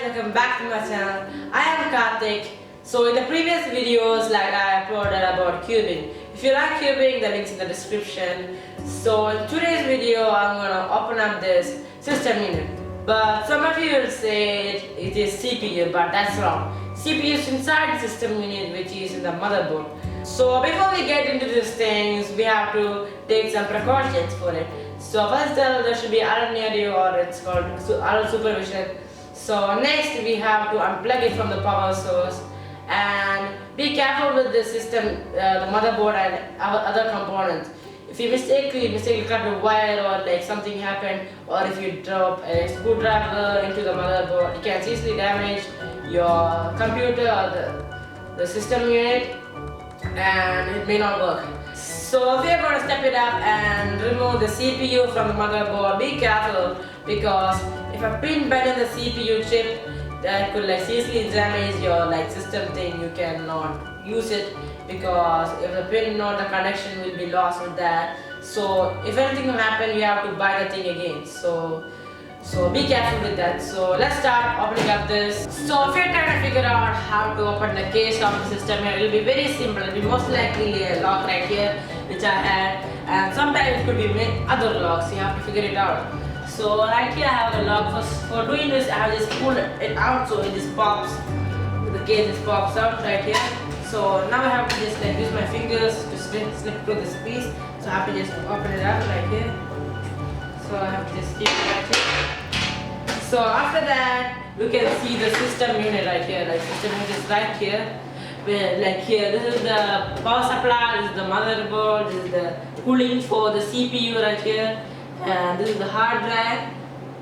welcome back to my channel. I am Karthik. So in the previous videos like I uploaded about cubing. If you like cubing, the link's in the description. So in today's video I'm gonna open up this system unit. But some of you will say it is CPU, but that's wrong. CPU is inside the system unit, which is in the motherboard. So before we get into these things, we have to take some precautions for it. So first there should be alert near you, or it's called alert supervision. So next we have to unplug it from the power source and be careful with the system, the motherboard and other components. If you mistakenly cut a wire or like something happened, or if you drop a screwdriver into the motherboard, it can easily damage your computer or the system unit, and it may not work. So if you're going to step it up and remove the CPU from the motherboard, be careful, because if a pin bent in the CPU chip, that could like seriously damage your like system thing. You cannot use it, because if the pin not, the connection will be lost with that. So if anything will happen, you have to buy the thing again. So be careful with that. So let's start opening up this. So if you're trying to figure out how to open the case of the system, it will be very simple. It will be most likely a lock right here, which I had, and sometimes it could be other locks. You have to figure it out. So right here I have a lock. For doing this, I have just pulled it out, so it just pops. The case just pops out right here. So now I have to just like use my fingers to slip through this piece. So I have to just open it up right here. So I have to just keep it right here. So after that, you can see the system unit right here. Like system unit is right here. Where like here, this is the power supply, this is the motherboard, this is the cooling for the CPU right here, and this is the hard drive,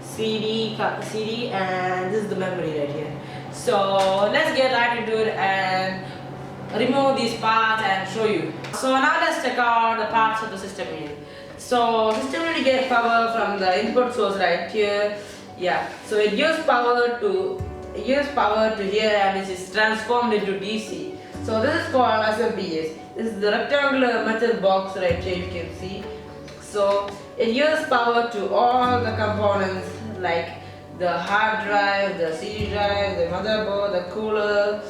CD, and this is the memory right here. So let's get right into it and remove these parts and show you. So now let's check out the parts of the system unit. So system unit gets power from the input source right here. Yeah, so it gives power to here, and it is transformed into DC. So this is called SMPS. This is the rectangular metal box right here, you can see. So it gives power to all the components like the hard drive, the CD drive, the motherboard, the cooler,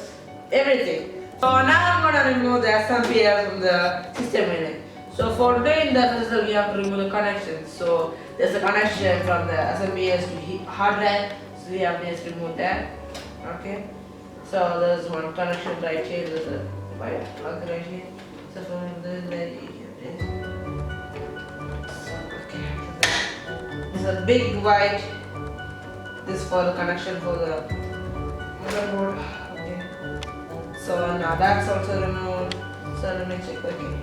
everything. So now I'm going to remove the SMPS from the system unit. So for doing that, we have to remove the connection. So there's a connection from the SMPS to hard drive, so we have to just remove that. Okay. So there's one connection right here. There's a white plug right here. So from this, there's a big white. This for the connection for the motherboard. Okay. So now that's also removed. So let me check. Okay.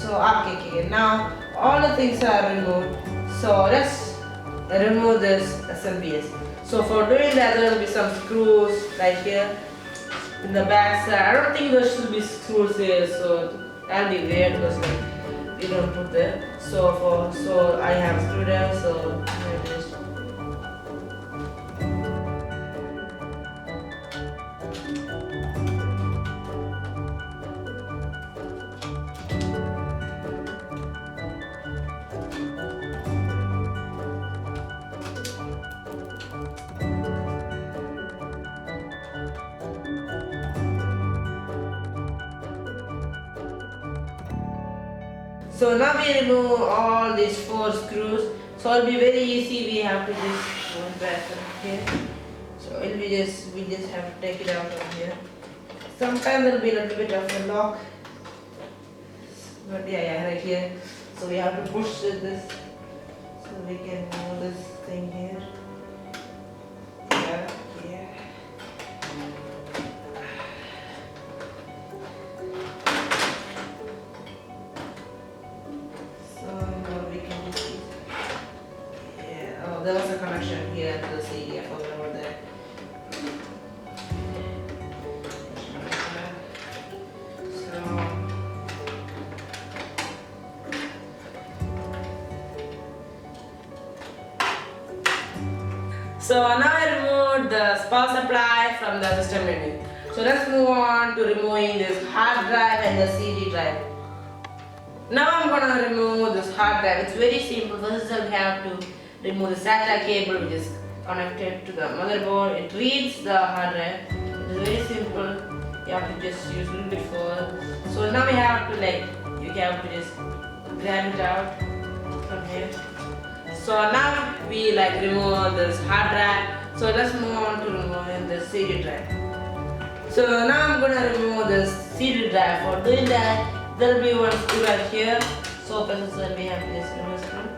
So okay. Now all the things are removed. So let's remove this SMPS. So for doing that, there will be some screws right here in the back side. I don't think there should be screws here, so that'll be weird because like, we don't put there. So I have screwdriver. So here it is. So now we remove all these 4 screws. So it'll be very easy. We have to just go back from here. So we just have to take it out from here. Sometimes there'll be a little bit of a lock, but yeah, right here. So we have to push this so we can move this thing here. Yeah. There was a connection here to the CD. I forgot about that. So now I removed the power supply from the system unit. So let's move on to removing this hard drive and the CD drive. Now I'm going to remove this hard drive. It's very simple. First we have to remove the SATA cable which is connected to the motherboard. It reads the hard drive. It's very simple. You have to just use a little bit further. So now we have to you have to just grab it out from here. So now we remove this hard drive. So let's move on to removing the CD drive. So now I'm gonna remove the CD drive. For doing that, there'll be one screw right here. So first we have to just remove this one.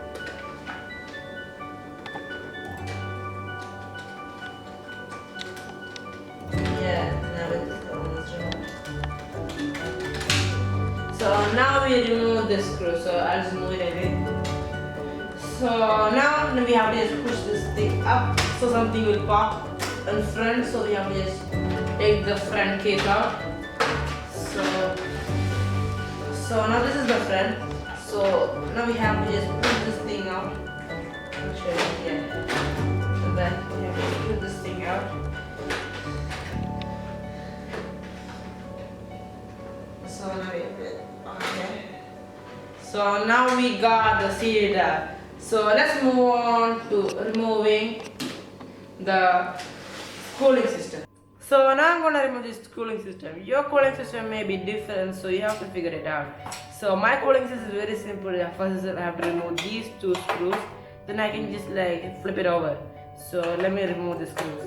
So now we remove this screw, so I'll just move it away. So now we have to just push this thing up, so something will pop in front, so we have to just take the front case out. So now this is the front, so now we have to just pull this thing out. I'll show you here. So then we have to pull this thing out. So now so now we got the CD drive. So let's move on to removing the cooling system. So now I'm gonna remove this cooling system. Your cooling system may be different, so you have to figure it out. So my cooling system is very simple. First I have to remove these two screws, then I can just flip it over. So let me remove the screws.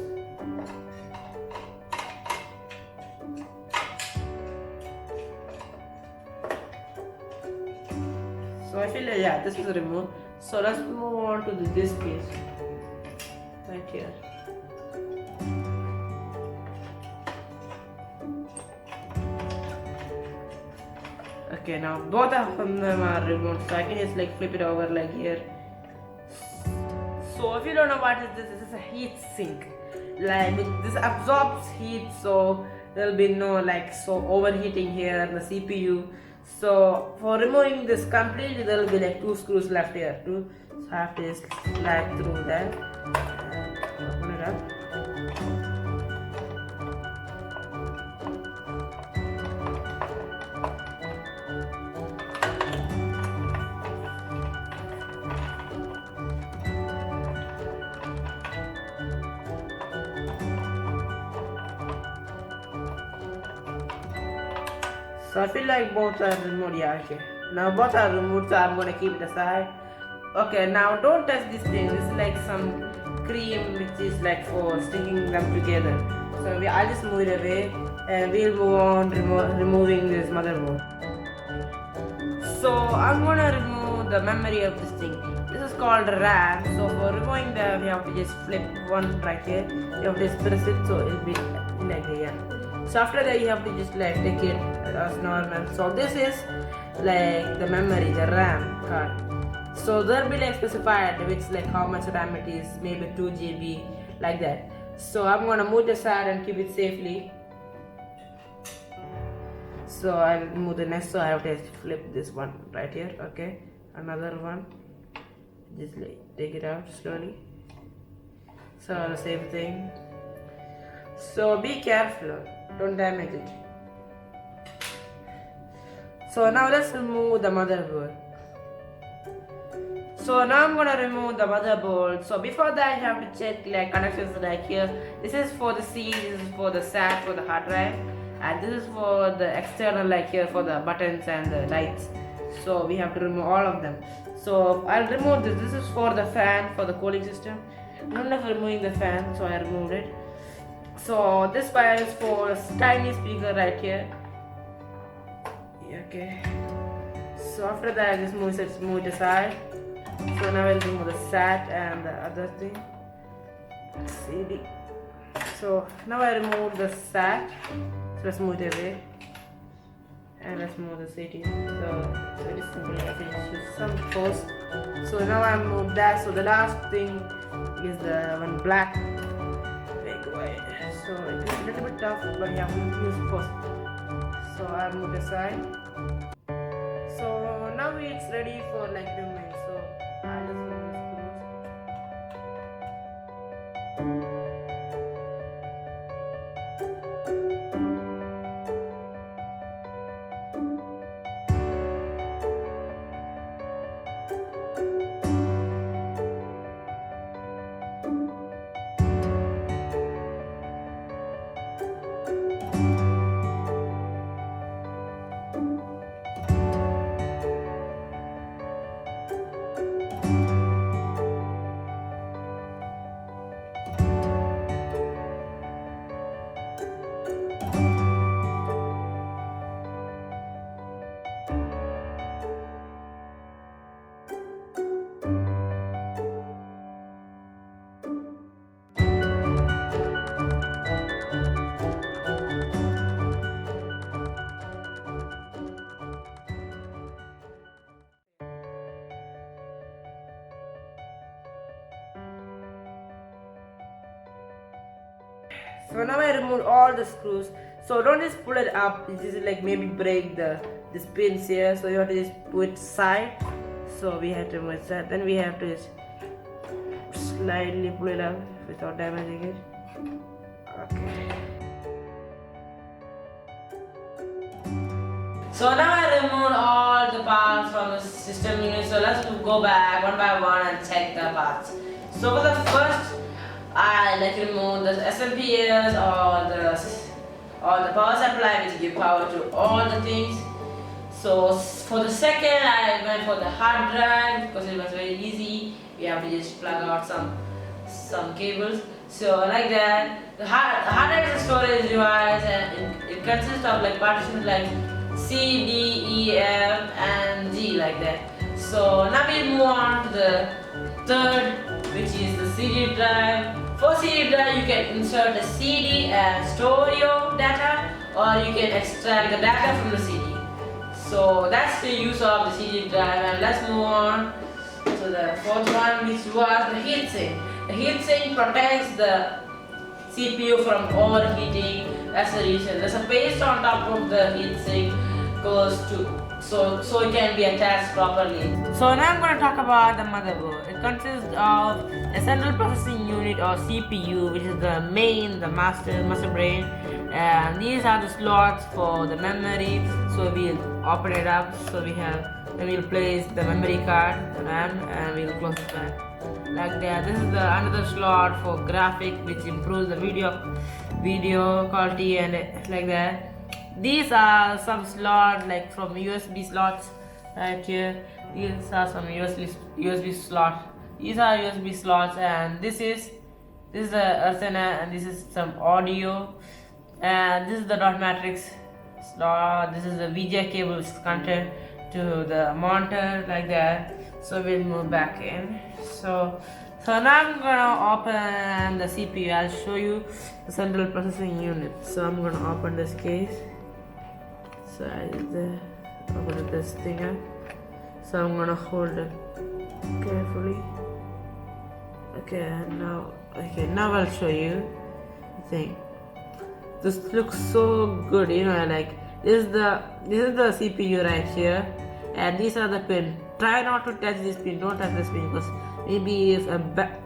So I feel this is removed. So let's move on to this piece right here. Okay, now both of them are removed. So I can just flip it over here. So if you don't know what is this is a heat sink. This absorbs heat, so there'll be no overheating here in the CPU. So for removing this completely, there will be two screws left here too. So I have to just slide through that and open it up. So I feel both are removed, okay. Now both are removed, so I'm gonna keep it aside. Okay, now don't touch this thing. This is some cream which is for sticking them together. So I'll just move it away and we'll move on removing this motherboard. So I'm gonna remove the memory of this thing. This is called RAM. So for removing that, we have to just flip one right here. You have to just press it, so it'll be here. So after that you have to just take it as normal. So this is the memory, the RAM card. So there'll be specified which how much RAM it is, maybe 2 GB like that. So I'm gonna move the side and keep it safely. So I'll move the next, so I have to flip this one right here. Okay, another one, just take it out slowly. So the same thing. So be careful, don't damage it. So now let's remove the motherboard. So now I'm gonna remove the motherboard. So before that you have to check connections here. This is for the C, this is for the SAT, for the hard drive, and this is for the external here for the buttons and the lights. So we have to remove all of them. So I'll remove this. This is for the fan, for the cooling system. I don't know if removing the fan, so I removed it. So this wire is for a tiny speaker right here. Okay. So after that, just move it aside. So now I'll remove the SAT and the other thing, CD. So now I remove the SAT. So let's move it away. And let's move the CD. So very simple. I can just use some force. So now I moved that. So the last thing is the one black. So it is a little bit tough, but you have to use force. So I moved aside. So now it's ready for doing. So I'll just move the screws. So now I removed all the screws. So don't just pull it up. It just like maybe break this pins here. So you have to just put it side. So we have to remove that. Then we have to just slightly pull it up without damaging it. Okay. So now I removed all the parts from the system unit. So let's go back one by one and check the parts. So for the first, I remove the SMPS or the power supply which give power to all the things. So for the second, I went for the hard drive because it was very easy. We have to just plug out some cables. So like that, the hard drive is a storage device, and it consists of like partitions like C, D, E, F, and G like that. So now we move on to the third, which is the CD drive. For CD drive, you can insert a CD and store your data, or you can extract the data from the CD. So that's the use of the CD drive, and let's move on to the fourth one, which was the heatsink. The heatsink protects the CPU from overheating. That's the reason. There's a paste on top of the heatsink goes to so it can be attached properly. So now I'm going to talk about the motherboard. It consists of a central processing unit or CPU, which is the master brain, and these are the slots for the memory. So we'll open it up. So then we'll place the memory card, the RAM, and we'll close it back like that. This is another slot for graphic, which improves the video quality and like that. These are some slots like from USB slots right here. These are some USB slots. These are USB slots, and this is the Ethernet, and this is some audio, and this is the dot matrix slot. This is the VGA cable which is connected to the monitor like that. So we'll move back in. So now I'm gonna open the CPU. I'll show you the central processing unit. So I'm gonna open this case. So I open this thing up. So I'm gonna hold it carefully. Okay, now I'll show you the thing. This looks so good, like this is the CPU right here, and these are the pins. Try not to touch this pin. Don't touch this pin, because maybe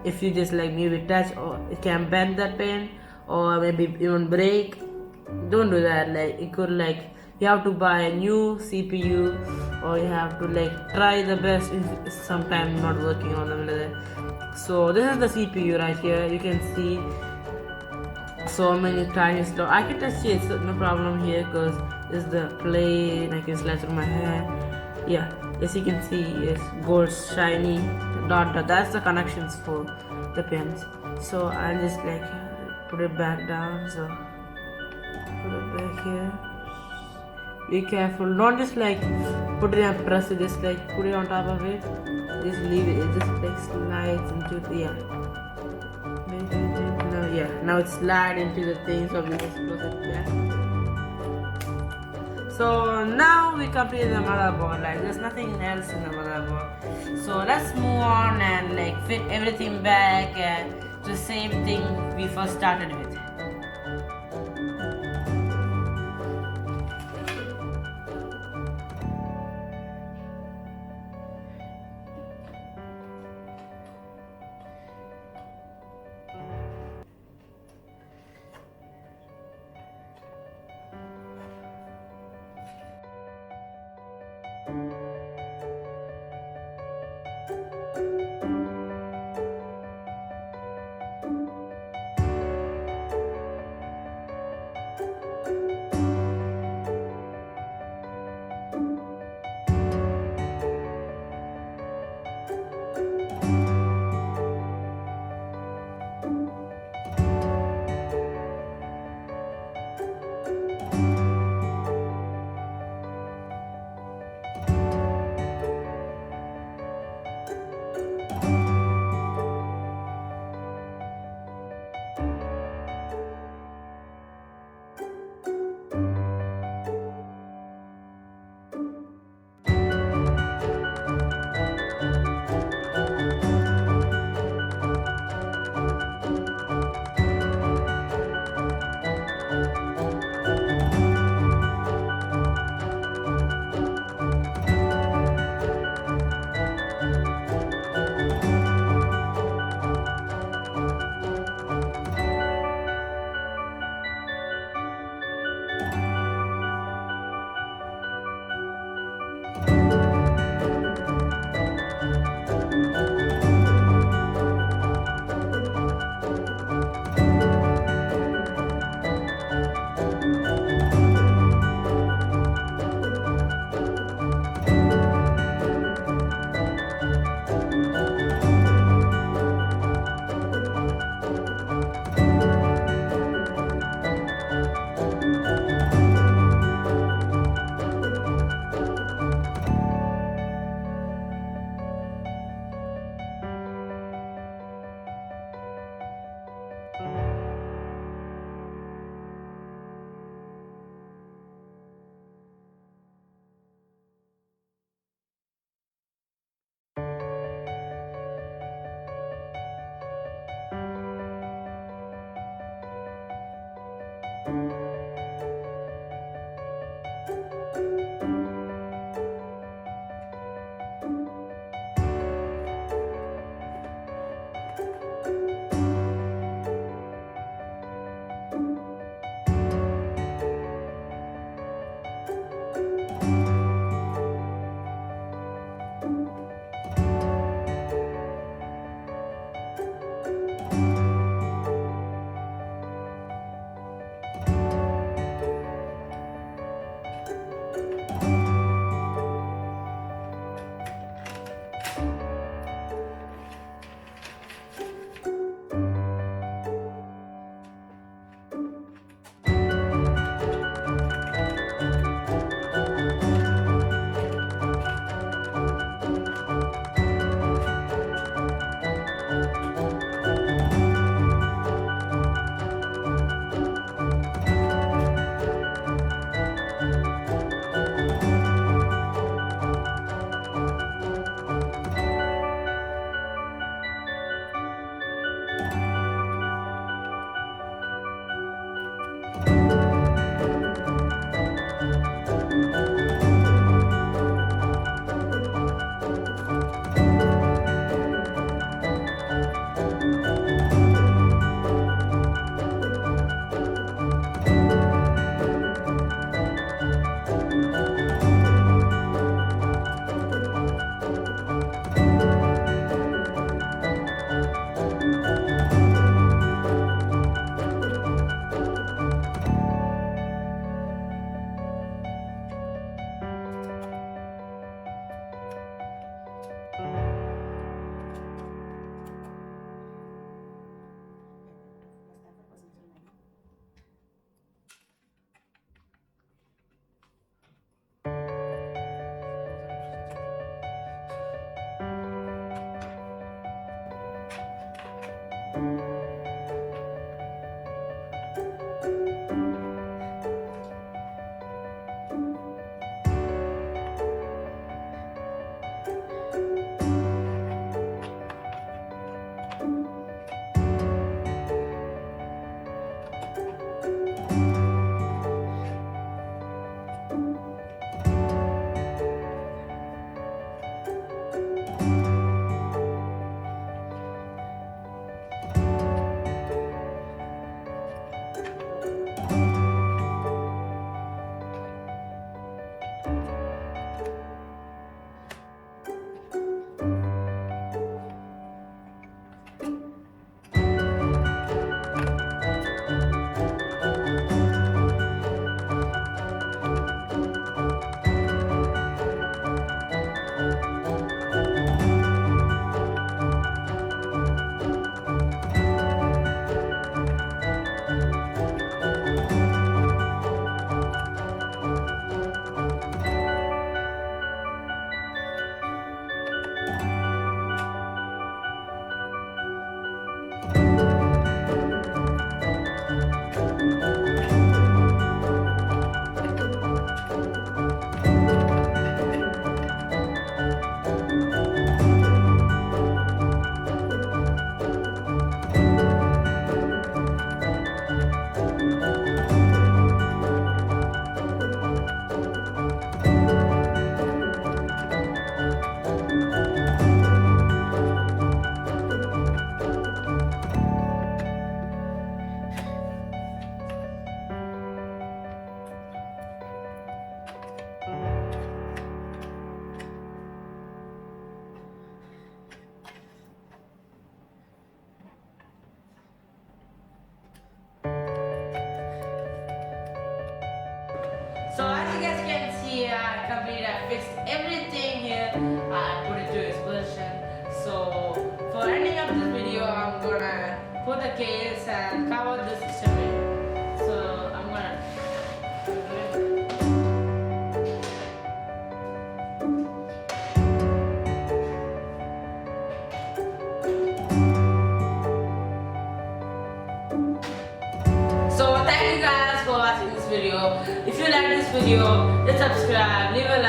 if you just maybe touch, or it can bend the pin, or maybe even break. Don't do that. It could you have to buy a new CPU, or you have to try the best if sometimes not working on them. So this is the CPU right here. You can see so many tiny slots. I can touch it, no problem here, because this is the plane. I can slide through my hand. Yeah, as you can see, it's gold shiny dot. That's the connections for the pins. So I'll just put it back down. So put it back here. Be careful. Don't just put it and press it. Just put it on top of it. Just leave it. It just slides into the Now it slides into the thing. So we just close it back. So now we completed the motherboard. There's nothing else in the motherboard. So let's move on and fit everything back and the same thing we first started with. see here, I fixed everything here. I put it to its position. So for ending up this video, I'm gonna put the case and cover the system in. So I'm gonna do it. So thank you guys for watching this video. If you like this video, just subscribe, leave a like.